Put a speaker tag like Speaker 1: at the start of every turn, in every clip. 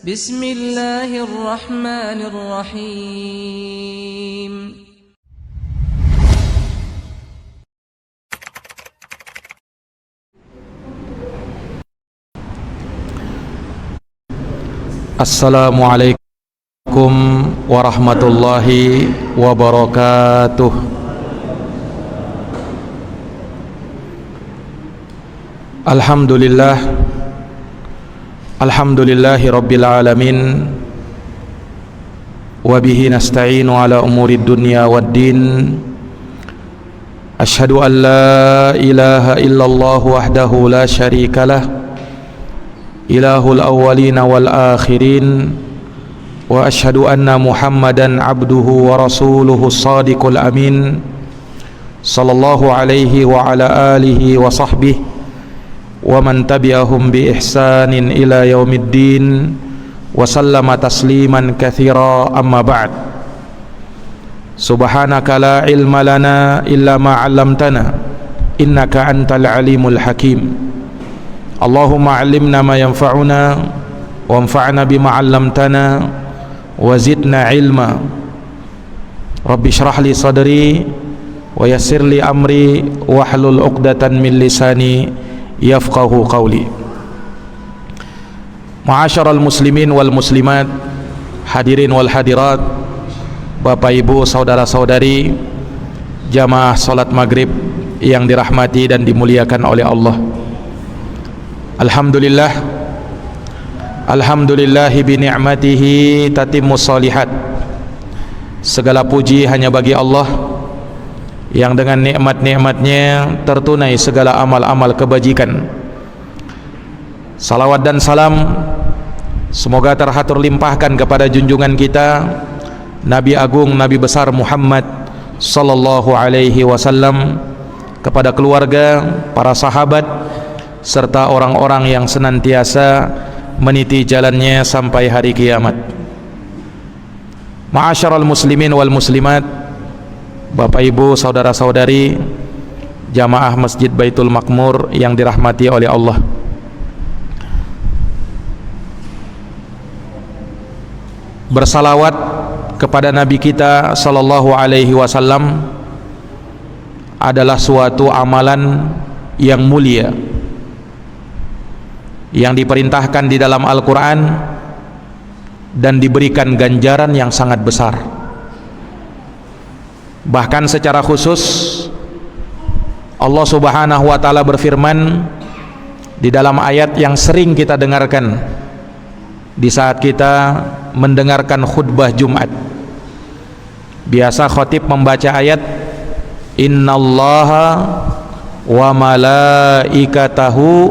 Speaker 1: Bismillahirrahmanirrahim.
Speaker 2: Assalamualaikum warahmatullahi wabarakatuh. Alhamdulillahi rabbil alamin. Wabihi nasta'inu ala umuri dunya waddin. Ashhadu an la ilaha illallah wahdahu la syarika lah, ilahul awwalina wal akhirin. Wa ashhadu anna Muhammadan abduhu wa rasuluhu shadiqul amin, sallallahu alaihi wa ala alihi wa sahbihi wa man tabi'ahum bi ihsanin ila yaumiddin wa sallama tasliman katsira, amma ba'd. Subhanaka la ilma lana illa ma 'allamtana innaka antal alimul hakim. Allahumma 'allimna ma yanfa'una wanfa'na bima 'allamtana wa zidna ilma. Rabbi shrah li sadri wa yassir li amri wahlul 'uqdatan min lisani yafqahu qawli. Ma'asyiral muslimin wal muslimat, hadirin wal hadirat, Bapak Ibu, saudara-saudari, jamaah salat maghrib yang dirahmati dan dimuliakan oleh Allah. Alhamdulillahi bi ni'matihi tatimmus shalihat. Segala puji hanya bagi Allah yang dengan nikmat-nikmatnya tertunai segala amal-amal kebajikan. Salawat dan salam semoga terhatur limpahkan kepada junjungan kita Nabi Agung, Nabi besar Muhammad sallallahu alaihi wasallam, kepada keluarga, para sahabat, serta orang-orang yang senantiasa meniti jalannya sampai hari kiamat. Ma'asyiral muslimin wal muslimat, Bapak Ibu, saudara-saudari, jamaah Masjid Baitul Makmur yang dirahmati oleh Allah. Bersalawat kepada Nabi kita sallallahu alaihi wasallam adalah suatu amalan yang mulia yang diperintahkan di dalam Al-Quran dan diberikan ganjaran yang sangat besar. Bahkan secara khusus Allah subhanahu wa ta'ala berfirman di dalam ayat yang sering kita dengarkan di saat kita mendengarkan khutbah Jumat. Biasa khatib membaca ayat innallaha wa malaikatahu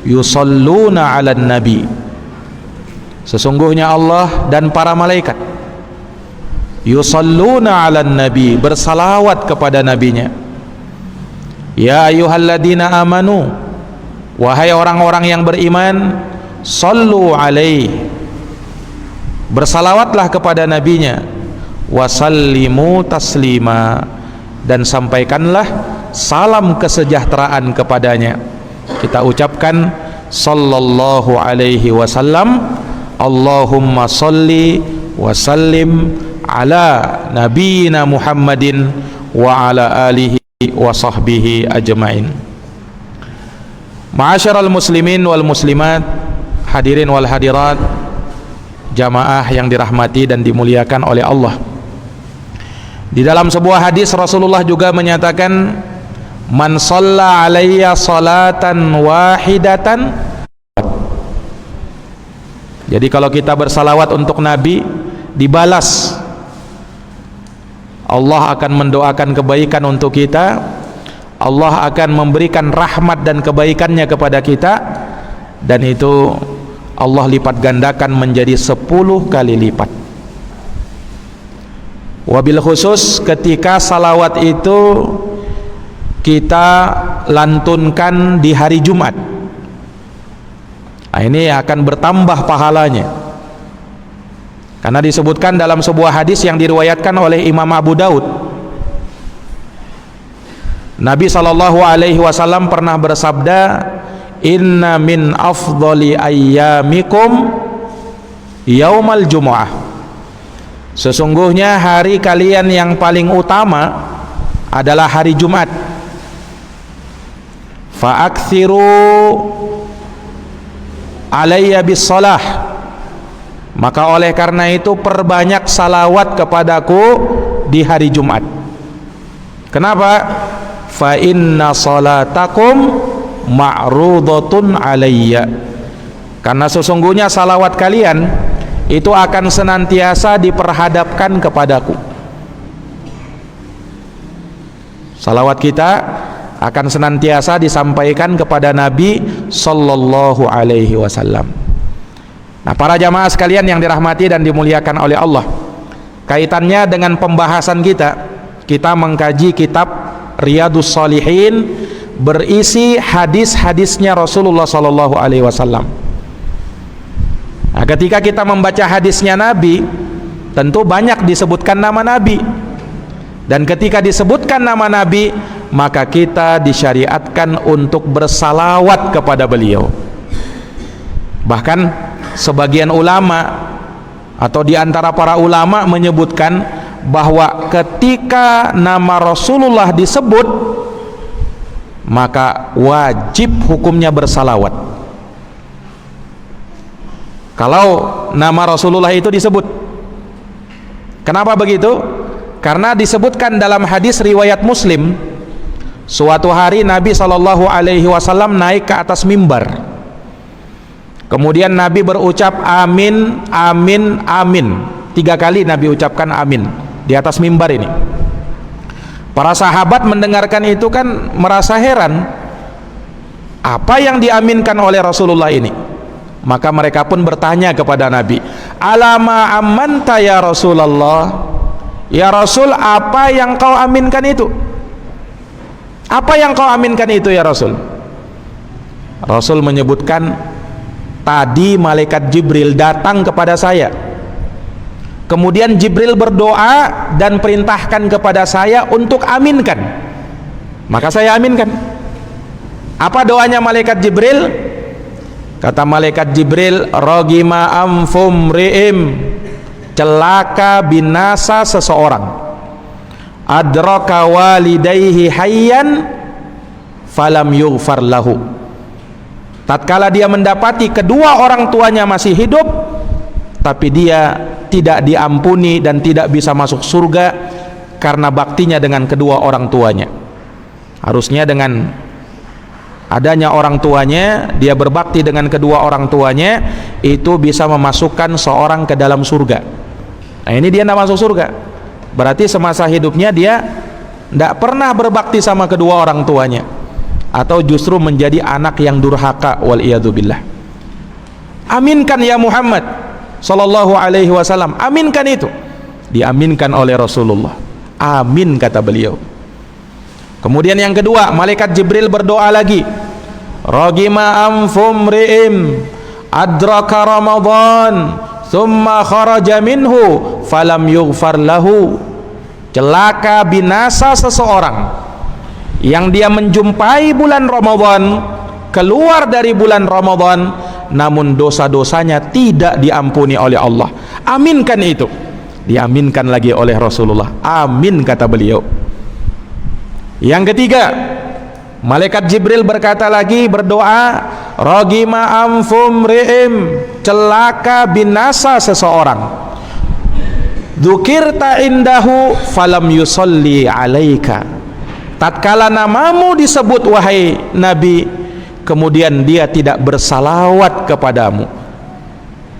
Speaker 2: yusalluna 'alan nabi. Sesungguhnya Allah dan para malaikat yusalluna 'alan nabi, bersalawat kepada nabinya. Ya ayyuhalladzina amanu, wahai orang-orang yang beriman, sallu alaihi, bersalawatlah kepada nabinya, wasallimu taslima, dan sampaikanlah salam kesejahteraan kepadanya. Kita ucapkan sallallahu alaihi wasallam, Allahumma salli wa sallim ala nabiyina Muhammadin wa ala alihi wa sahbihi ajmain. Ma'asyiral muslimin wal muslimat, hadirin wal hadirat, jamaah yang dirahmati dan dimuliakan oleh Allah. Di dalam sebuah hadis Rasulullah juga menyatakan, man shalla alayya salatan wahidatan. Jadi kalau kita bersalawat untuk Nabi, dibalas. Allah akan mendoakan kebaikan untuk kita, Allah akan memberikan rahmat dan kebaikannya kepada kita, dan itu Allah lipat gandakan menjadi 10 kali lipat. Wabil khusus ketika salawat itu kita lantunkan di hari Jumat, nah, ini akan bertambah pahalanya, karena disebutkan dalam sebuah hadis yang diriwayatkan oleh Imam Abu Daud, Nabi SAW pernah bersabda, inna min afdhali ayyamikum yaumal jumu'ah, sesungguhnya hari kalian yang paling utama adalah hari Jumat. Fa'akthiru alayya bis-shalah, maka oleh karena itu perbanyak salawat kepadaku di hari Jumat. Kenapa? Fa inna salatakum ma'rudatun alayya, karena sesungguhnya salawat kalian itu akan senantiasa diperhadapkan kepadaku. Salawat kita akan senantiasa disampaikan kepada Nabi sallallahu alaihi wasallam. Nah, para jamaah sekalian yang dirahmati dan dimuliakan oleh Allah, kaitannya dengan pembahasan kita mengkaji kitab Riyadhus Shalihin berisi hadis-hadisnya Rasulullah sallallahu alaihi wasallam. Nah, ketika kita membaca hadisnya Nabi, tentu banyak disebutkan nama Nabi. Dan ketika disebutkan nama Nabi, maka kita disyariatkan untuk bersalawat kepada beliau. Bahkan sebagian ulama atau di antara para ulama menyebutkan bahwa ketika nama Rasulullah disebut, maka wajib hukumnya bersalawat. Kalau nama Rasulullah itu disebut. Kenapa begitu? Karena disebutkan dalam hadis riwayat Muslim, suatu hari Nabi sallallahu alaihi wasallam naik ke atas mimbar. Kemudian Nabi berucap amin, amin, amin. 3 kali Nabi ucapkan amin di atas mimbar ini. Para sahabat mendengarkan itu kan merasa heran, apa yang diaminkan oleh Rasulullah ini? Maka mereka pun bertanya kepada Nabi, alama amanta ya Rasulullah, ya Rasul, apa yang kau aminkan itu? Apa yang kau aminkan itu ya Rasul? Rasul menyebutkan, tadi malaikat Jibril datang kepada saya, kemudian Jibril berdoa dan perintahkan kepada saya untuk aminkan, maka saya aminkan. Apa doanya malaikat Jibril? Kata malaikat Jibril, rogima amfum ri'im, celaka binasa seseorang, adraka walidayhi hayyan falam yughfar lahu, tatkala dia mendapati kedua orang tuanya masih hidup tapi dia tidak diampuni dan tidak bisa masuk surga karena baktinya dengan kedua orang tuanya. Harusnya dengan adanya orang tuanya, dia berbakti dengan kedua orang tuanya, itu bisa memasukkan seorang ke dalam surga. Nah, ini dia tidak masuk surga, berarti semasa hidupnya dia tidak pernah berbakti sama kedua orang tuanya, atau justru menjadi anak yang durhaka, wal iyadzubillah. Aminkan ya Muhammad sallallahu alaihi wasallam, aminkan itu. Diaminkan oleh Rasulullah, amin kata beliau. Kemudian yang kedua, malaikat Jibril berdoa lagi, ragima anfum ri'im adraka Ramadan thumma kharaja minhu falam yughfar lahu, celaka binasa seseorang yang dia menjumpai bulan Ramadan, keluar dari bulan Ramadan, namun dosa-dosanya tidak diampuni oleh Allah. Aminkan itu. Diaminkan lagi oleh Rasulullah, amin kata beliau. Yang ketiga, malaikat Jibril berkata lagi, berdoa, ragima anfum ri'im, celaka binasa seseorang, dzukirta indahu falam yusalli alaika, tatkala namamu disebut wahai Nabi, kemudian dia tidak bersalawat kepadamu,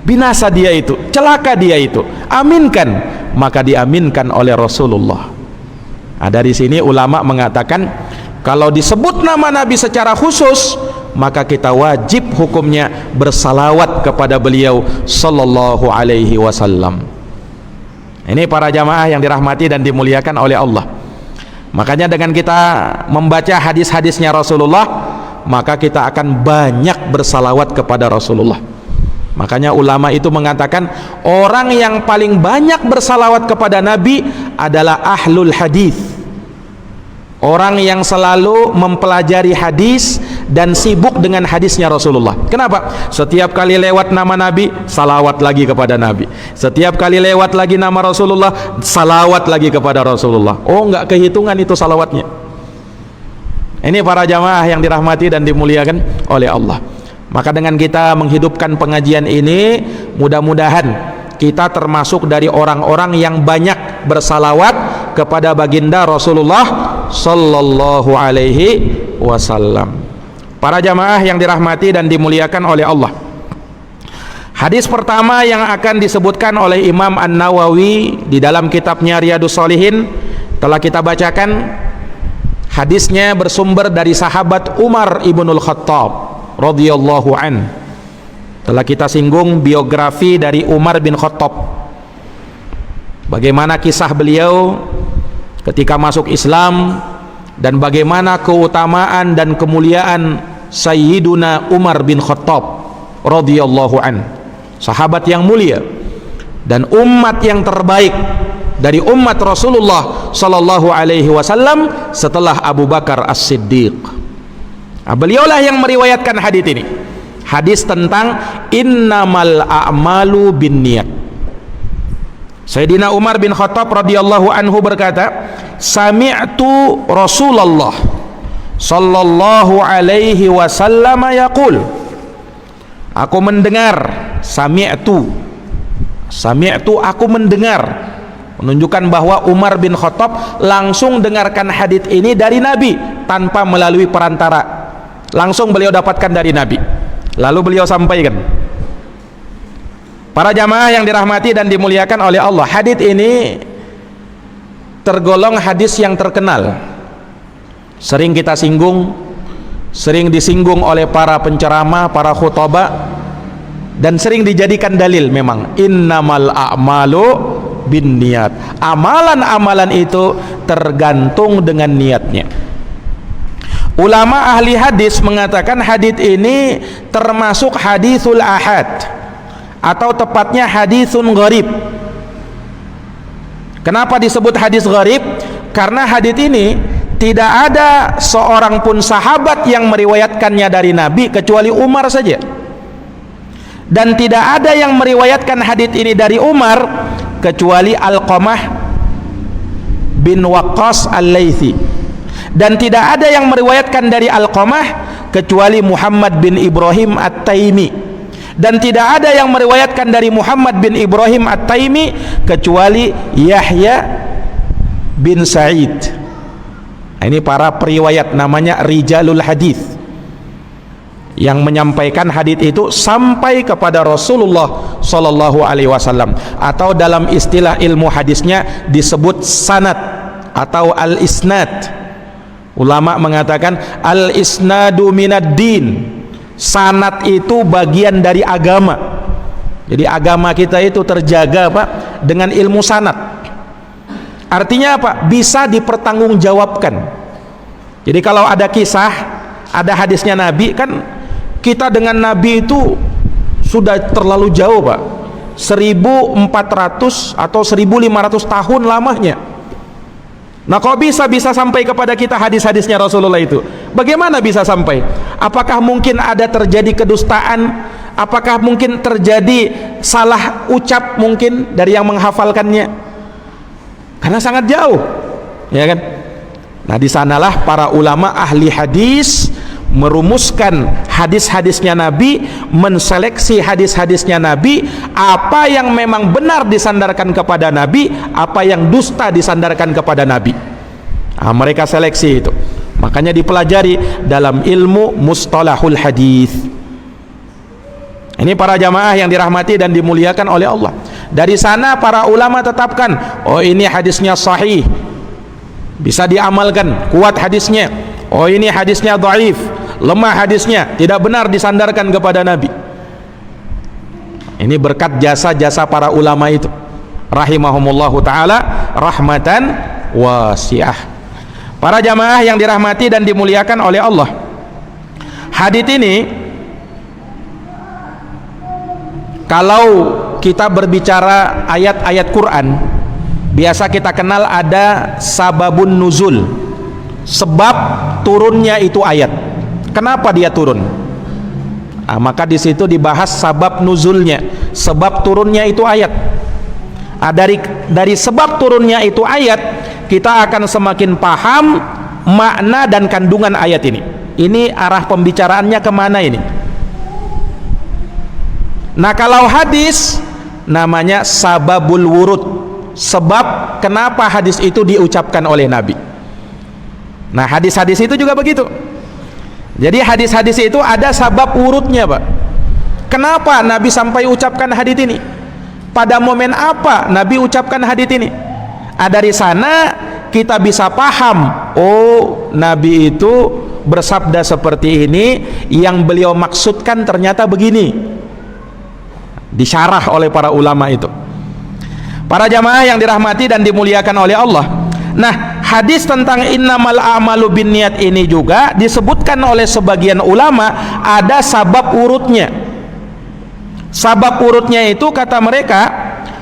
Speaker 2: binasa dia itu, celaka dia itu, aminkan. Maka diaminkan oleh Rasulullah. Nah, dari sini ulama mengatakan, kalau disebut nama Nabi secara khusus, maka kita wajib hukumnya bersalawat kepada beliau sallallahu alaihi wasallam. Ini para jamaah yang dirahmati dan dimuliakan oleh Allah. Makanya dengan kita membaca hadis-hadisnya Rasulullah, maka kita akan banyak bersalawat kepada Rasulullah. Makanya ulama itu mengatakan, orang yang paling banyak bersalawat kepada Nabi adalah ahlul hadis, orang yang selalu mempelajari hadis dan sibuk dengan hadisnya Rasulullah. Kenapa? Setiap kali lewat nama Nabi, salawat lagi kepada Nabi. Setiap kali lewat lagi nama Rasulullah, salawat lagi kepada Rasulullah. Oh, enggak kehitungan itu salawatnya. Ini para jamaah yang dirahmati dan dimuliakan oleh Allah. Maka dengan kita menghidupkan pengajian ini, mudah-mudahan kita termasuk dari orang-orang yang banyak bersalawat kepada baginda Rasulullah sallallahu alaihi wasallam. Para jamaah yang dirahmati dan dimuliakan oleh Allah. Hadis pertama yang akan disebutkan oleh Imam An-Nawawi di dalam kitabnya Riyadhus Shalihin telah kita bacakan. Hadisnya bersumber dari sahabat Umar ibnul Khattab radhiyallahu an. Telah kita singgung biografi dari Umar bin Khattab, bagaimana kisah beliau ketika masuk Islam dan bagaimana keutamaan dan kemuliaan Sayyiduna Umar bin Khattab radhiyallahu an, sahabat yang mulia dan umat yang terbaik dari umat Rasulullah sallallahu alaihi wasallam setelah Abu Bakar As-Siddiq. Beliaulah yang meriwayatkan hadis ini. Hadis tentang innamal a'malu binniyat. Sayyidina Umar bin Khattab radhiyallahu anhu berkata, sami'tu Rasulullah sallallahu alaihi wasallam yaqul. Aku mendengar, sami'tu aku mendengar, menunjukkan bahwa Umar bin Khattab langsung dengarkan hadits ini dari Nabi tanpa melalui perantara, langsung beliau dapatkan dari Nabi, lalu beliau sampaikan. Para jamaah yang dirahmati dan dimuliakan oleh Allah, hadits ini tergolong hadis yang terkenal, sering kita singgung, sering disinggung oleh para penceramah, para khutbah, dan sering dijadikan dalil. Memang innamal a'malu bin niat, amalan-amalan itu tergantung dengan niatnya. Ulama ahli hadis mengatakan hadis ini termasuk hadisul ahad, atau tepatnya hadisun gharib. Kenapa disebut hadis gharib? Karena hadis ini tidak ada seorang pun sahabat yang meriwayatkannya dari Nabi kecuali Umar saja, dan tidak ada yang meriwayatkan hadis ini dari Umar kecuali Alqamah bin Waqqas Al-Laythi, dan tidak ada yang meriwayatkan dari Alqamah kecuali Muhammad bin Ibrahim At-Taimi, dan tidak ada yang meriwayatkan dari Muhammad bin Ibrahim At-Taimi kecuali Yahya bin Sa'id. Ini para periwayat, namanya rijalul hadis, yang menyampaikan hadis itu sampai kepada Rasulullah sallallahu alaihi wasallam, atau dalam istilah ilmu hadisnya disebut sanad atau al-isnad. Ulama mengatakan al-isnadu minad din, sanad itu bagian dari agama. Jadi agama kita itu terjaga, Pak, dengan ilmu sanad. Artinya apa? Bisa dipertanggungjawabkan. Jadi kalau ada kisah, ada hadisnya Nabi, kan kita dengan Nabi itu sudah terlalu jauh, Pak. 1400 atau 1500 tahun lamanya. Nah, kok bisa sampai kepada kita hadis-hadisnya Rasulullah itu? Bagaimana bisa sampai? Apakah mungkin ada terjadi kedustaan? Apakah mungkin terjadi salah ucap mungkin dari yang menghafalkannya? Karena sangat jauh, ya kan? Nah, di sanalah para ulama ahli hadis merumuskan hadis-hadisnya Nabi, menseleksi hadis-hadisnya Nabi, apa yang memang benar disandarkan kepada Nabi, apa yang dusta disandarkan kepada Nabi. Nah, mereka seleksi itu, makanya dipelajari dalam ilmu mustalahul hadis. Ini para jamaah yang dirahmati dan dimuliakan oleh Allah. Dari sana para ulama tetapkan, oh ini hadisnya sahih, bisa diamalkan, kuat hadisnya. Oh ini hadisnya dhaif, lemah hadisnya, tidak benar disandarkan kepada Nabi. Ini berkat jasa-jasa para ulama itu, rahimahumullahu ta'ala rahmatan wasi'ah. Para jamaah yang dirahmati dan dimuliakan oleh Allah, hadits ini kalau kita berbicara ayat-ayat Quran, biasa kita kenal ada sababun nuzul, sebab turunnya itu ayat. Kenapa dia turun? Maka di situ dibahas sabab nuzulnya, sebab turunnya itu ayat. Dari sebab turunnya itu ayat, kita akan semakin paham makna dan kandungan ayat ini. Ini arah pembicaraannya kemana ini? Nah, kalau hadis namanya sababul wurud, sebab kenapa hadis itu diucapkan oleh Nabi. Nah, hadis-hadis itu juga begitu. Jadi hadis-hadis itu ada sabab urutnya, Pak. Kenapa Nabi sampai ucapkan hadis ini? Pada momen apa Nabi ucapkan hadis ini? Dari sana kita bisa paham, oh, Nabi itu bersabda seperti ini, yang beliau maksudkan ternyata begini. Disyarah oleh para ulama itu. Para jamaah yang dirahmati dan dimuliakan oleh Allah. Nah, hadis tentang innamal a'malu binniyat ini juga disebutkan oleh sebagian ulama ada sabab urutnya. Sabab urutnya itu kata mereka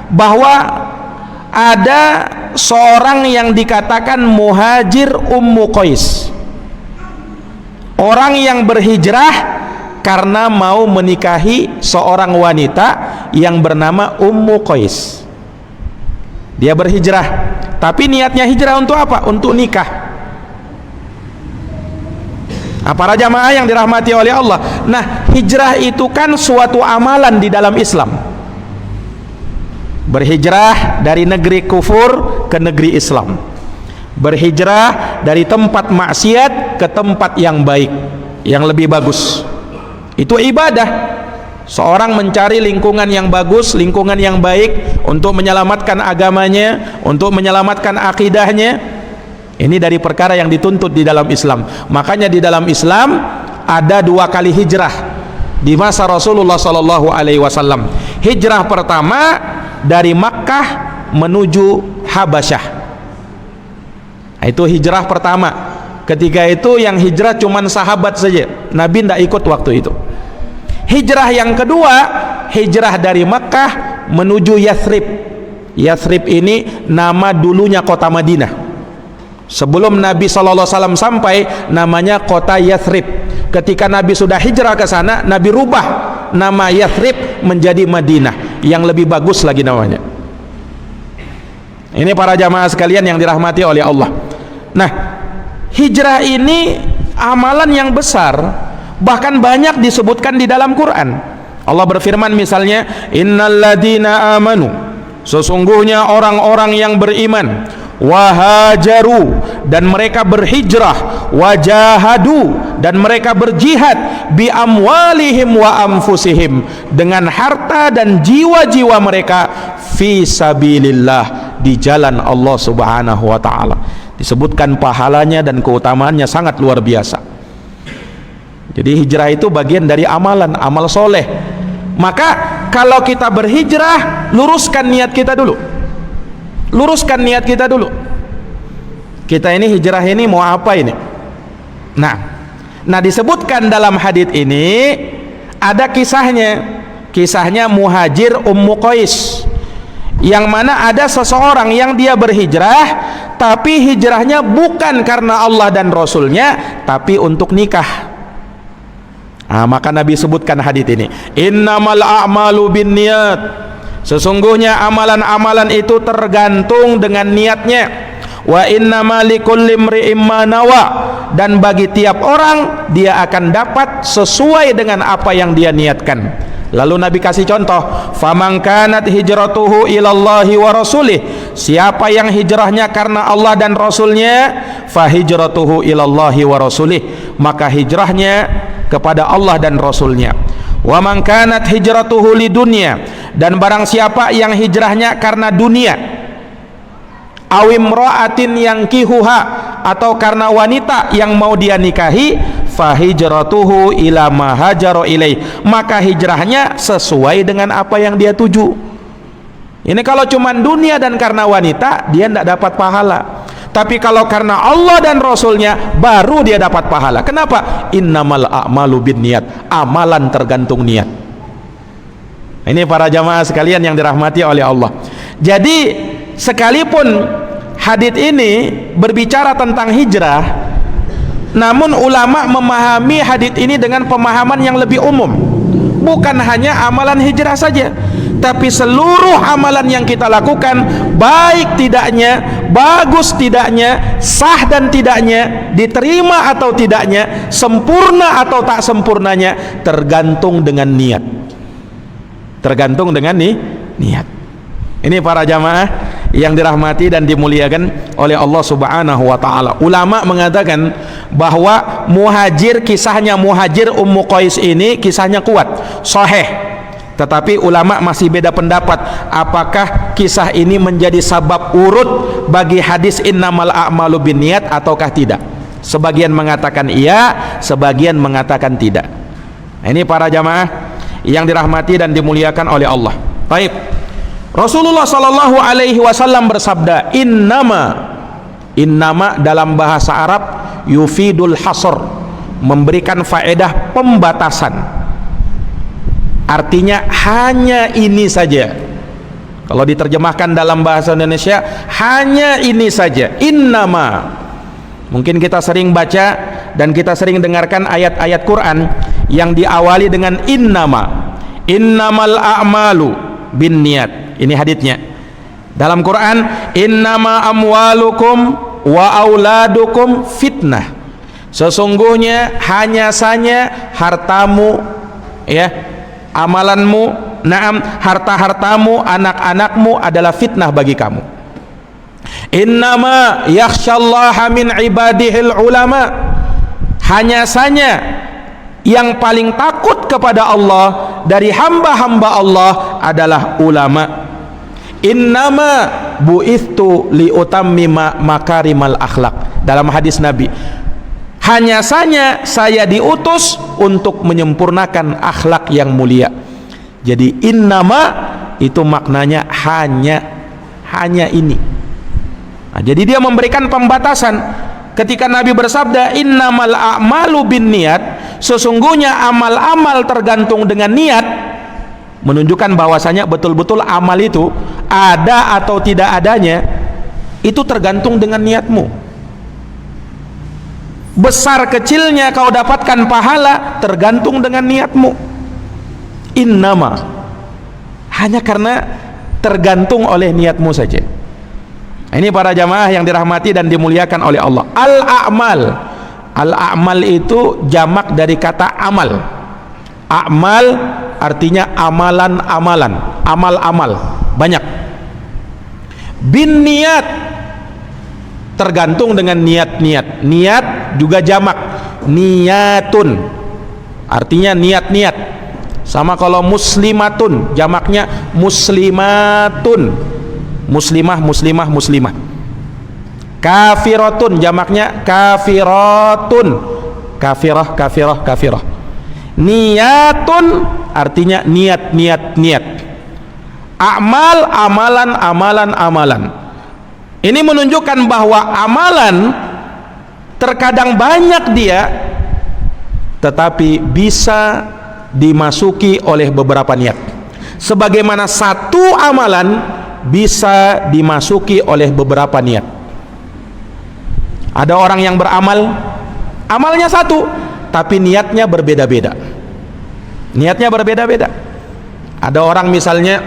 Speaker 2: bahwa ada seorang yang dikatakan muhajir Ummu Qais, orang yang berhijrah karena mau menikahi seorang wanita yang bernama Ummu Qais. Dia berhijrah, tapi niatnya hijrah untuk apa? Untuk nikah. Nah, para jamaah yang dirahmati oleh Allah, nah, hijrah itu kan suatu amalan di dalam Islam. Berhijrah dari negeri kufur ke negeri Islam, berhijrah dari tempat maksiat ke tempat yang baik, yang lebih bagus. Itu ibadah. Seorang mencari lingkungan yang bagus, lingkungan yang baik untuk menyelamatkan agamanya, untuk menyelamatkan akidahnya. Ini dari perkara yang dituntut di dalam Islam. Makanya di dalam Islam ada 2 kali hijrah di masa Rasulullah SAW. Hijrah pertama dari Makkah menuju Habasyah. Itu hijrah pertama. Ketika itu yang hijrah cuma sahabat saja, Nabi tidak ikut waktu itu. Hijrah yang kedua, hijrah dari Makkah menuju Yathrib. Yathrib ini nama dulunya kota Madinah. Sebelum Nabi SAW sampai, namanya kota Yathrib. Ketika Nabi sudah hijrah ke sana, Nabi rubah nama Yathrib menjadi Madinah, yang lebih bagus lagi namanya. Ini para jamaah sekalian yang dirahmati oleh Allah. Nah, hijrah ini amalan yang besar, bahkan banyak disebutkan di dalam Quran. Allah berfirman misalnya, innalladzina amanu, sesungguhnya orang-orang yang beriman, wahajaru, dan mereka berhijrah, wajahadu, dan mereka berjihad, bi amwalihim wa anfusihim, dengan harta dan jiwa-jiwa mereka, fi sabilillah, di jalan Allah Subhanahu wa taala. Disebutkan pahalanya dan keutamaannya sangat luar biasa. Jadi hijrah itu bagian dari amalan, amal soleh. Maka kalau kita berhijrah, luruskan niat kita dulu. Luruskan niat kita dulu. Kita ini hijrah ini mau apa ini? Nah, disebutkan dalam hadits ini ada kisahnya. Kisahnya muhajir Ummu Qais, yang mana ada seseorang yang dia berhijrah, tapi hijrahnya bukan karena Allah dan Rasulnya, tapi untuk nikah. Maka Nabi sebutkan hadits ini, innamal a'malu binniyat, sesungguhnya amalan-amalan itu tergantung dengan niatnya, wa innamal likulli imri'in ma nawa, dan bagi tiap orang dia akan dapat sesuai dengan apa yang dia niatkan. Lalu Nabi kasih contoh, faman kanat hijratuhu ilallahi wa rasulih, siapa yang hijrahnya karena Allah dan Rasulnya, fa hijratuhu ilallahi wa rasulih, maka hijrahnya kepada Allah dan Rasulnya. Wa man kanat hijratuhu lidunya, dan barang siapa yang hijrahnya karena dunia, awimra'atin yang kihuha, atau karena wanita yang mau dia nikahi, fa hijratuhu ila ma hajara ilaih, maka hijrahnya sesuai dengan apa yang dia tuju. Ini kalau cuma dunia dan karena wanita, dia tidak dapat pahala. Tapi kalau karena Allah dan Rasulnya, baru dia dapat pahala. Kenapa? Innamal a'malu binniyat, amalan tergantung niat. Ini para jamaah sekalian yang dirahmati oleh Allah. Jadi sekalipun hadits ini berbicara tentang hijrah, Namun ulama memahami hadits ini dengan pemahaman yang lebih umum, bukan hanya amalan hijrah saja, tapi seluruh amalan yang kita lakukan, baik tidaknya, bagus tidaknya, sah dan tidaknya, diterima atau tidaknya, sempurna atau tak sempurnanya, tergantung dengan niat. Tergantung dengan niat. Ini para jamaah yang dirahmati dan dimuliakan oleh Allah Subhanahu wa taala. Ulama mengatakan bahwa muhajir, kisahnya muhajir Ummu Qais ini kisahnya kuat, sahih. Tetapi ulama masih beda pendapat, apakah kisah ini menjadi sabab urut bagi hadis innamal a'malu binniyat ataukah tidak. Sebagian mengatakan iya, sebagian mengatakan tidak. Ini para jamaah yang dirahmati dan dimuliakan oleh Allah. Baik. Rasulullah sallallahu alaihi wasallam bersabda, innama dalam bahasa Arab yufidul hasr, memberikan faedah pembatasan. Artinya hanya ini saja. Kalau diterjemahkan dalam bahasa Indonesia, hanya ini saja. Innama. Mungkin kita sering baca dan kita sering dengarkan ayat-ayat Quran yang diawali dengan innama. Innamal a'malu binniyat. Ini haditsnya. Dalam Quran, innama amwalukum wa auladukum fitnah. Sesungguhnya hanya saja hartamu, ya, amalanmu, naam, harta-hartamu, anak-anakmu adalah fitnah bagi kamu. Innama yakhsyallaha min ibadihil ulama. Hanya saja yang paling takut kepada Allah dari hamba-hamba Allah adalah ulama. Innama bu'ithtu liutammima makarimal akhlak. Dalam hadis Nabi, hanya saja saya diutus untuk menyempurnakan akhlak yang mulia. Jadi innama itu maknanya hanya ini. Nah, jadi dia memberikan pembatasan ketika Nabi bersabda innamal a'malu binniyat, sesungguhnya amal-amal tergantung dengan niat, menunjukkan bahwasanya betul-betul amal itu ada atau tidak adanya itu tergantung dengan niatmu. Besar kecilnya kau dapatkan pahala tergantung dengan niatmu. Innama, hanya karena tergantung oleh niatmu saja. Ini para jamaah yang dirahmati dan dimuliakan oleh Allah. Al-a'mal itu jamak dari kata amal. A'mal artinya amalan-amalan, amal-amal, banyak. Bin niat, tergantung dengan niat-niat. Niat juga jamak, niyatun, artinya niat-niat. Sama kalau muslimatun, jamaknya muslimatun, muslimah, muslimah, muslimah. Kafiratun, jamaknya kafiratun, kafirah, kafirah, kafirah. Niyatun artinya niat, niat, niat. Amal, amalan, amalan, amalan. Ini menunjukkan bahwa amalan terkadang banyak dia, tetapi bisa dimasuki oleh beberapa niat. Sebagaimana satu amalan bisa dimasuki oleh beberapa niat. Ada orang yang beramal, amalnya satu, tapi niatnya berbeda-beda. Niatnya berbeda-beda. Ada orang misalnya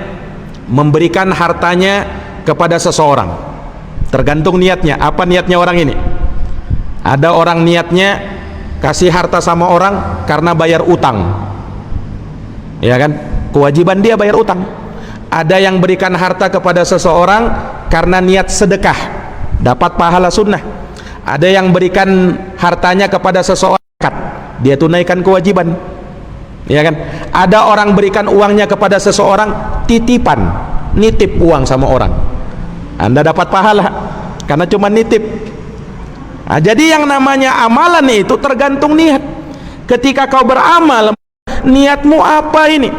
Speaker 2: memberikan hartanya kepada seseorang, tergantung niatnya. Apa niatnya orang ini? Ada orang niatnya kasih harta sama orang karena bayar utang, ya kan? Kewajiban dia bayar utang. Ada yang berikan harta kepada seseorang karena niat sedekah, dapat pahala sunnah. Ada yang berikan hartanya kepada seseorang, dia tunaikan kewajiban, ya kan? Ada orang berikan uangnya kepada seseorang titipan, nitip uang sama orang, Anda dapat pahala karena cuma nitip. Nah, jadi yang namanya amalan itu tergantung niat. Ketika kau beramal, niatmu apa ini?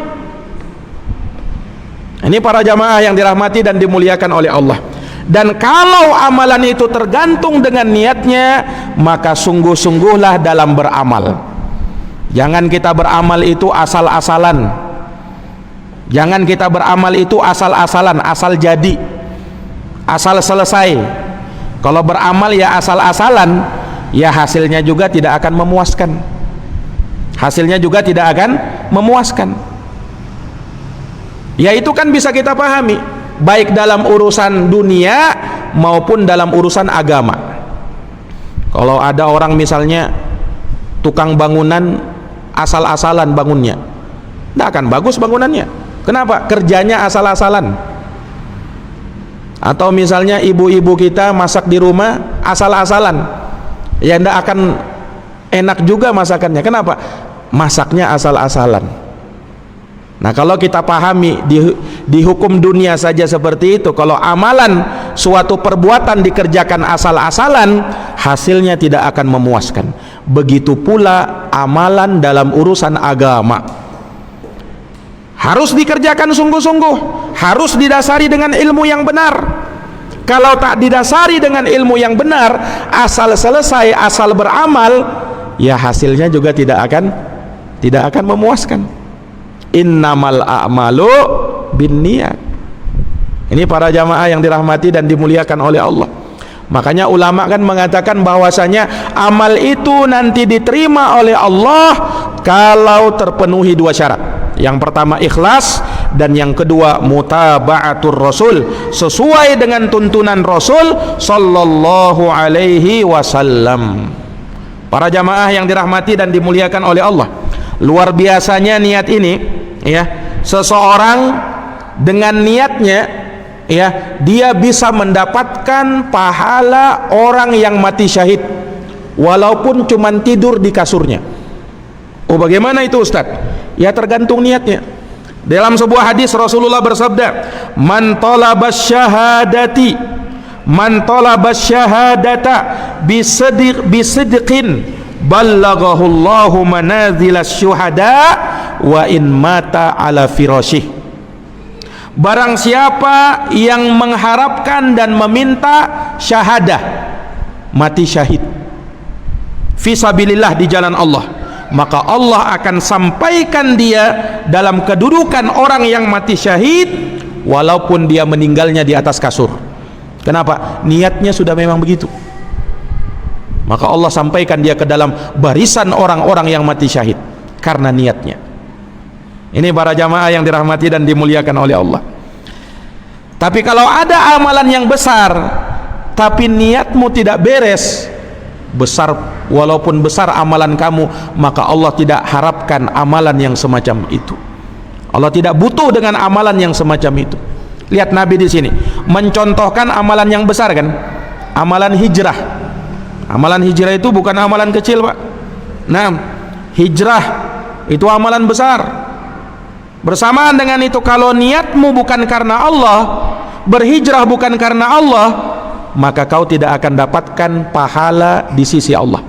Speaker 2: Ini para jamaah yang dirahmati dan dimuliakan oleh Allah. Dan kalau amalan itu tergantung dengan niatnya, maka sungguh-sungguhlah dalam beramal. Jangan kita beramal itu asal-asalan. Jangan kita beramal itu asal-asalan, asal jadi, asal selesai. Kalau beramal ya asal-asalan, ya hasilnya juga tidak akan memuaskan. Hasilnya juga tidak akan memuaskan. Ya itu kan bisa kita pahami, baik dalam urusan dunia maupun dalam urusan agama. Kalau ada orang misalnya tukang bangunan asal-asalan bangunnya, tidak akan bagus bangunannya. Kenapa? Kerjanya asal-asalan. Atau misalnya ibu-ibu kita masak di rumah asal-asalan, ya tidak akan enak juga masakannya. Kenapa? Masaknya asal-asalan. Nah kalau kita pahami di hukum dunia saja seperti itu, kalau amalan suatu perbuatan dikerjakan asal-asalan, hasilnya tidak akan memuaskan. Begitu pula amalan dalam urusan agama, harus dikerjakan sungguh-sungguh, harus didasari dengan ilmu yang benar. Kalau tak didasari dengan ilmu yang benar, asal selesai, asal beramal, ya hasilnya juga tidak akan memuaskan. Innamal a'malu binniyat. Ini para jamaah yang dirahmati dan dimuliakan oleh Allah. Makanya ulama kan mengatakan bahwasanya amal itu nanti diterima oleh Allah kalau terpenuhi dua syarat. Yang pertama ikhlas, dan yang kedua mutaba'atur Rasul, sesuai dengan tuntunan Rasul sallallahu alaihi wasallam. Para jamaah yang dirahmati dan dimuliakan oleh Allah, luar biasanya niat ini, ya. Seseorang dengan niatnya, ya, dia bisa mendapatkan pahala orang yang mati syahid walaupun cuman tidur di kasurnya. Oh, bagaimana itu Ustaz? Ya tergantung niatnya. Dalam sebuah hadis Rasulullah bersabda, man talabas syahadata bisidqin ballaghahullahu manazilas syuhada wa in mata ala firasyih. Barang siapa yang mengharapkan dan meminta syahadah, mati syahid fisabilillah di jalan Allah, maka Allah akan sampaikan dia dalam kedudukan orang yang mati syahid walaupun dia meninggalnya di atas kasur. Kenapa? Niatnya sudah memang begitu. Maka Allah sampaikan dia ke dalam barisan orang-orang yang mati syahid karena niatnya. Ini para jamaah yang dirahmati dan dimuliakan oleh Allah. Tapi kalau ada amalan yang besar tapi niatmu tidak beres, besar walaupun besar amalan kamu, maka Allah tidak harapkan amalan yang semacam itu. Allah tidak butuh dengan amalan yang semacam itu. Lihat Nabi di sini mencontohkan amalan yang besar kan, amalan hijrah. Amalan hijrah itu bukan amalan kecil, Pak. Nah, hijrah itu amalan besar. Bersamaan dengan itu, kalau niatmu bukan karena Allah, berhijrah bukan karena Allah, maka kau tidak akan dapatkan pahala di sisi Allah.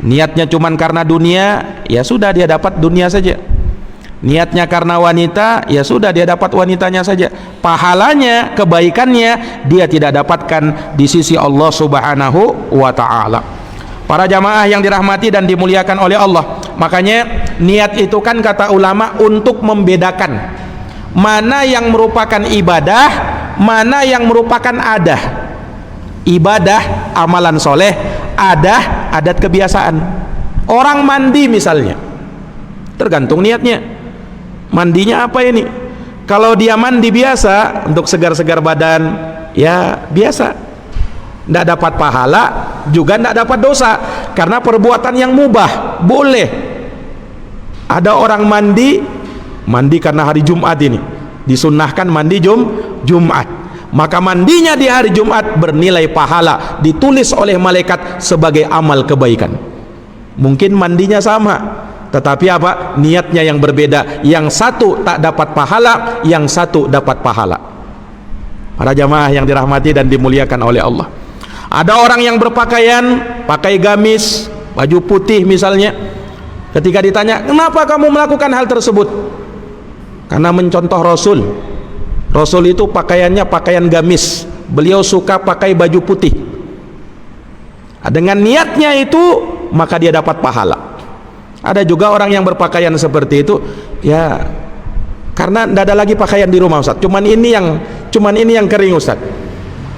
Speaker 2: Niatnya cuman karena dunia, ya sudah dia dapat dunia saja. Niatnya karena wanita, ya sudah dia dapat wanitanya saja. Pahalanya, kebaikannya dia tidak dapatkan di sisi Allah Subhanahu wa ta'ala. Para jamaah yang dirahmati dan dimuliakan oleh Allah, makanya niat itu kan kata ulama untuk membedakan mana yang merupakan ibadah, mana yang merupakan adah. Ibadah amalan soleh, adah adat kebiasaan. Orang mandi misalnya, tergantung niatnya. Mandinya apa ini? Kalau dia mandi biasa untuk segar-segar badan, ya biasa, tidak dapat pahala, juga tidak dapat dosa, karena perbuatan yang mubah, boleh. Ada orang mandi karena hari Jumat ini, disunnahkan mandi Jumat, maka mandinya di hari Jumat bernilai pahala, ditulis oleh malaikat sebagai amal kebaikan. Mungkin mandinya sama, tetapi apa? Niatnya yang berbeda. Yang satu tak dapat pahala, yang satu dapat pahala. Para jamaah yang dirahmati dan dimuliakan oleh Allah, ada orang yang berpakaian pakai gamis, baju putih misalnya. Ketika ditanya, kenapa kamu melakukan hal tersebut? Karena mencontoh Rasul. Rasul itu pakaiannya pakaian gamis, beliau suka pakai baju putih. Dengan niatnya itu, maka dia dapat pahala. Ada juga orang yang berpakaian seperti itu, ya karena tidak ada lagi pakaian di rumah Ustaz, cuman ini yang kering Ustaz,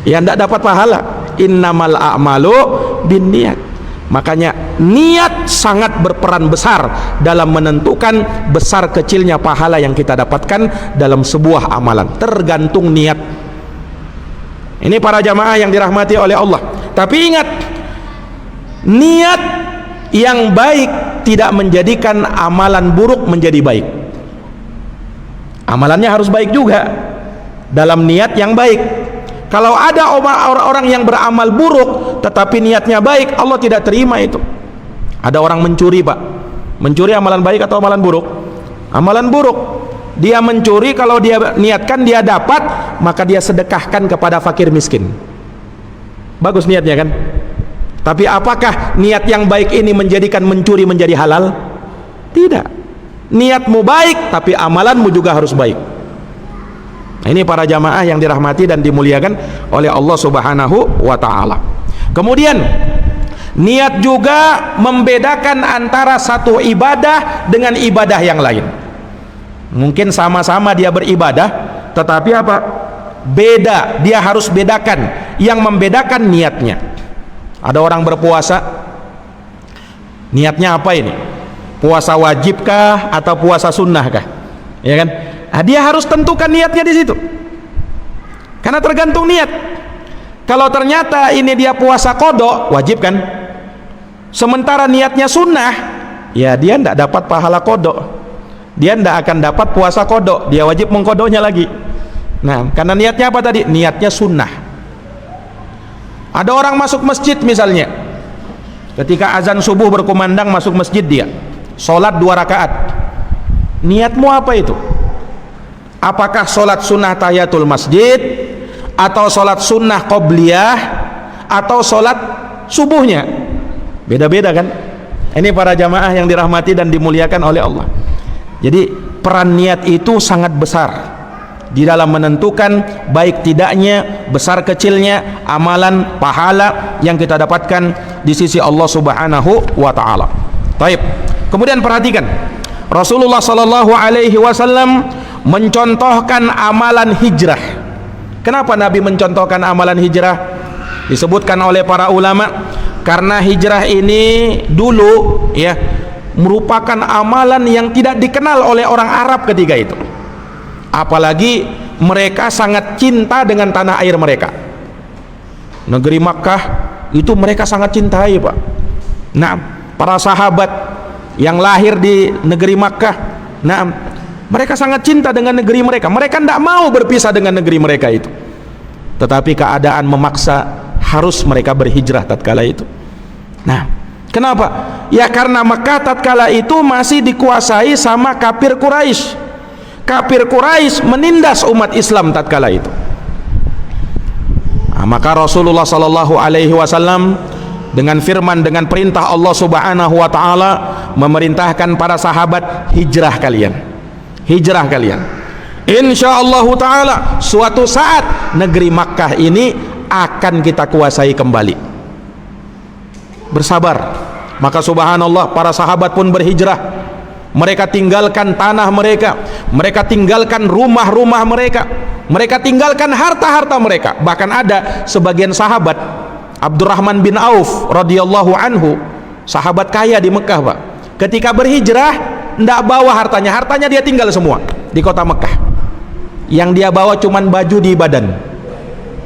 Speaker 2: ya tidak dapat pahala. innamal a'malu binniyat. Makanya niat sangat berperan besar dalam menentukan besar kecilnya pahala yang kita dapatkan dalam sebuah amalan, tergantung niat. Ini para jamaah yang dirahmati oleh Allah. Tapi ingat, niat yang baik tidak menjadikan amalan buruk menjadi baik. Amalannya harus baik juga dalam niat yang baik. Kalau ada orang-orang yang beramal buruk tetapi niatnya baik, Allah tidak terima itu. Ada orang mencuri, Pak. Mencuri amalan baik atau amalan buruk? Amalan buruk. Dia mencuri, kalau dia niatkan dia dapat, maka dia sedekahkan kepada fakir miskin. Bagus niatnya kan? Tapi apakah niat yang baik ini menjadikan mencuri menjadi halal? Tidak. Niatmu baik, tapi amalanmu juga harus baik. Nah, ini para jamaah yang dirahmati dan dimuliakan oleh Allah Subhanahu wa ta'ala. Kemudian niat juga membedakan antara satu ibadah dengan ibadah yang lain. Mungkin sama-sama dia beribadah, tetapi apa? Beda, dia harus bedakan. Yang membedakan niatnya. Ada orang berpuasa, niatnya apa ini? Puasa wajibkah atau puasa sunnahkah? Ya kan? Nah, dia harus tentukan niatnya di situ. Karena tergantung niat. Kalau ternyata ini dia puasa qada, wajib kan? Sementara niatnya sunnah, ya dia tidak dapat pahala qada. Dia tidak akan dapat puasa qada, dia wajib mengqadanya lagi. Nah, karena niatnya apa tadi? Niatnya sunnah. Ada orang masuk masjid misalnya, ketika azan subuh berkumandang masuk masjid dia, sholat 2 rakaat. Niatmu apa itu? Apakah sholat sunnah tahiyatul masjid, atau sholat sunnah qobliyah, atau sholat subuhnya? Beda-beda kan? Ini para jamaah yang dirahmati dan dimuliakan oleh Allah. Jadi peran niat itu sangat besar di dalam menentukan baik tidaknya, besar kecilnya amalan pahala yang kita dapatkan di sisi Allah Subhanahu wa ta'ala. Baik. Kemudian perhatikan, Rasulullah sallallahu alaihi wasallam mencontohkan amalan hijrah. Kenapa Nabi mencontohkan amalan hijrah? Disebutkan oleh para ulama, karena hijrah ini dulu ya merupakan amalan yang tidak dikenal oleh orang Arab ketika itu. Apalagi mereka sangat cinta dengan tanah air mereka. Negeri Makkah itu mereka sangat cintai, Pak. Nah, para sahabat yang lahir di negeri Makkah, nah, mereka sangat cinta dengan negeri mereka. Mereka tidak mau berpisah dengan negeri mereka itu. Tetapi keadaan memaksa harus mereka berhijrah tatkala itu. Nah, kenapa? Ya karena Makkah tatkala itu masih dikuasai sama kafir Quraisy. Kafir Quraisy menindas umat Islam tatkala itu. Nah, maka Rasulullah sallallahu alaihi wasallam dengan firman, dengan perintah Allah Subhanahu wa ta'ala memerintahkan para sahabat, hijrah kalian. Hijrah kalian. Insyaallah ta'ala suatu saat negeri Makkah ini akan kita kuasai kembali. Bersabar. Maka subhanallah, para sahabat pun berhijrah. Mereka tinggalkan tanah mereka, mereka tinggalkan rumah-rumah mereka, mereka tinggalkan harta-harta mereka. Bahkan ada sebagian sahabat, Abdurrahman bin Auf radhiyallahu anhu, sahabat kaya di Mekah, Pak. Ketika berhijrah tidak bawa hartanya, hartanya dia tinggal semua di kota Mekah. Yang dia bawa cuman baju di badan.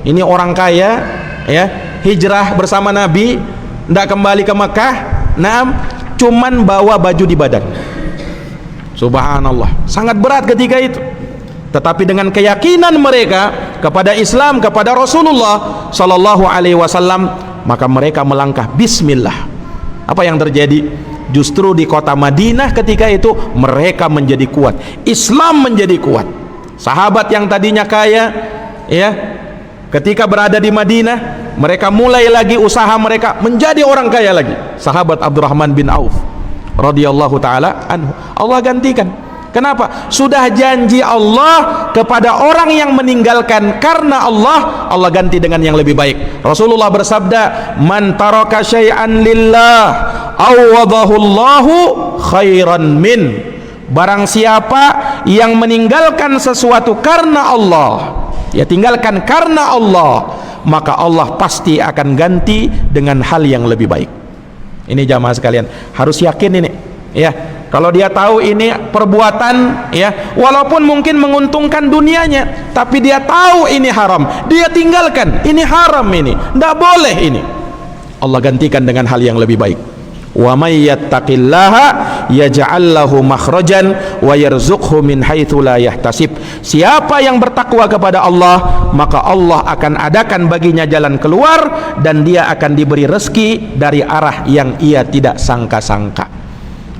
Speaker 2: Ini orang kaya ya, hijrah bersama Nabi, tidak kembali ke Mekah, cuman bawa baju di badan. Subhanallah, sangat berat ketika itu. Tetapi dengan keyakinan mereka kepada Islam, kepada Rasulullah sallallahu alaihi wasallam, maka mereka melangkah bismillah. Apa yang terjadi? Justru di kota Madinah ketika itu mereka menjadi kuat, Islam menjadi kuat. Sahabat yang tadinya kaya ya, ketika berada di Madinah mereka mulai lagi usaha mereka menjadi orang kaya lagi. Sahabat Abdurrahman bin Auf radhiyallahu taala anhu, Allah gantikan. Kenapa? Sudah janji Allah kepada orang yang meninggalkan karena Allah, Allah ganti dengan yang lebih baik. Rasulullah bersabda, man taraka syai'an lillah awadahu Allahu khairan min. Barang siapa yang meninggalkan sesuatu karena Allah, ya tinggalkan karena Allah, maka Allah pasti akan ganti dengan hal yang lebih baik. Ini jamaah sekalian, harus yakin ini ya. Kalau dia tahu ini perbuatan ya, walaupun mungkin menguntungkan dunianya, tapi dia tahu ini haram, dia tinggalkan, ini haram, ini tidak boleh, ini Allah gantikan dengan hal yang lebih baik. Wa may yattaqillaha yaj'al lahu makhrajan wa yarzuqhu min haitsu la yahtasib. Siapa yang bertakwa kepada Allah, maka Allah akan adakan baginya jalan keluar dan dia akan diberi rezeki dari arah yang ia tidak sangka-sangka.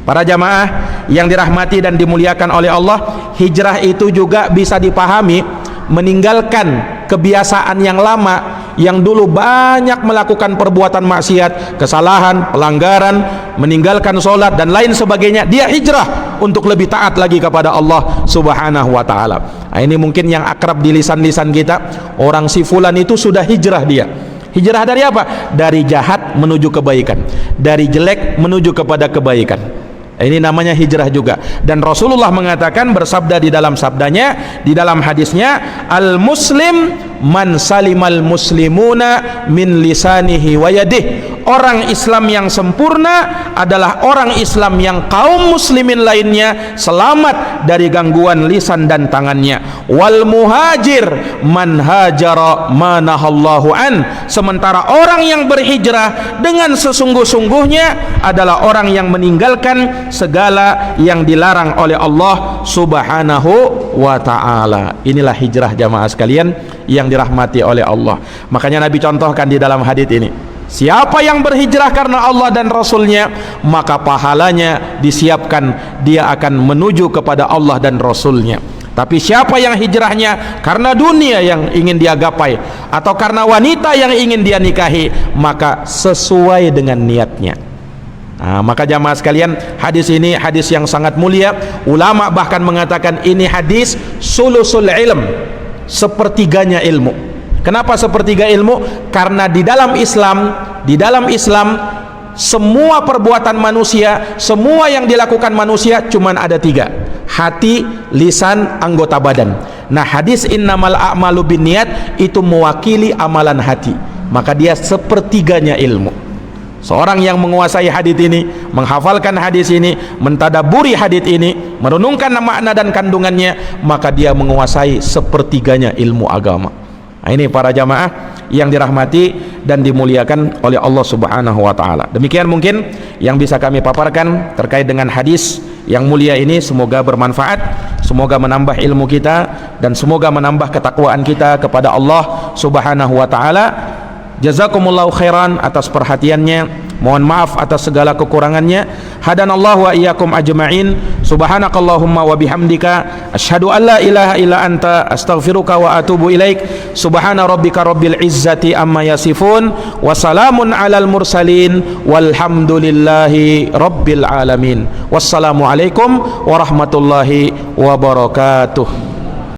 Speaker 2: Para jamaah yang dirahmati dan dimuliakan oleh Allah, hijrah itu juga bisa dipahami meninggalkan kebiasaan yang lama, yang dulu banyak melakukan perbuatan maksiat, kesalahan, pelanggaran, meninggalkan sholat dan lain sebagainya. Dia hijrah untuk lebih taat lagi kepada Allah Subhanahu wa ta'ala. Nah, ini mungkin yang akrab di lisan-lisan kita, orang si fulan itu sudah hijrah. Dia hijrah dari apa? Dari jahat menuju kebaikan, dari jelek menuju kepada kebaikan. Ini namanya hijrah juga. Dan Rasulullah mengatakan, bersabda di dalam sabdanya, di dalam hadisnya, al muslim man salimal muslimuna min lisanihi wa yadihi. Orang Islam yang sempurna adalah orang Islam yang kaum muslimin lainnya selamat dari gangguan lisan dan tangannya. Wal muhajir man hajara ma nahallahu an. Sementara orang yang berhijrah dengan sesungguh-sungguhnya adalah orang yang meninggalkan segala yang dilarang oleh Allah Subhanahu wa ta'ala. Inilah hijrah jamaah sekalian yang dirahmati oleh Allah. Makanya Nabi contohkan di dalam hadits ini, siapa yang berhijrah karena Allah dan Rasulnya, maka pahalanya disiapkan, dia akan menuju kepada Allah dan Rasulnya. Tapi siapa yang hijrahnya karena dunia yang ingin dia gapai, atau karena wanita yang ingin dia nikahi, maka sesuai dengan niatnya. Nah, maka jamaah sekalian, hadis ini hadis yang sangat mulia. Ulama bahkan mengatakan ini hadis sulusul ilm, sepertiganya ilmu. Kenapa sepertiga ilmu? Karena di dalam Islam semua perbuatan manusia, semua yang dilakukan manusia cuman ada tiga: hati, lisan, anggota badan. Nah, hadis innamal a'malu binniyat itu mewakili amalan hati, maka dia sepertiganya ilmu. Seorang yang menguasai hadis ini, menghafalkan hadis ini, mentadaburi hadis ini, merenungkan makna dan kandungannya, maka dia menguasai sepertiganya ilmu agama. Nah, ini para jamaah yang dirahmati dan dimuliakan oleh Allah Subhanahu wa ta'ala. Demikian mungkin yang bisa kami paparkan terkait dengan hadis yang mulia ini. Semoga bermanfaat, semoga menambah ilmu kita, dan semoga menambah ketakwaan kita kepada Allah Subhanahu wa ta'ala. Jazakumullahu khairan atas perhatiannya. Mohon maaf atas segala kekurangannya. Hadanallahu wa iyyakum ajma'in. Subhanakallahumma wa bihamdika asyhadu an la ilaha illa anta astaghfiruka wa atubu ilaik. Subhana rabbika rabbil izzati amma yasifun wa salamun alal mursalin walhamdulillahi rabbil alamin. Wassalamu alaikum warahmatullahi wabarakatuh.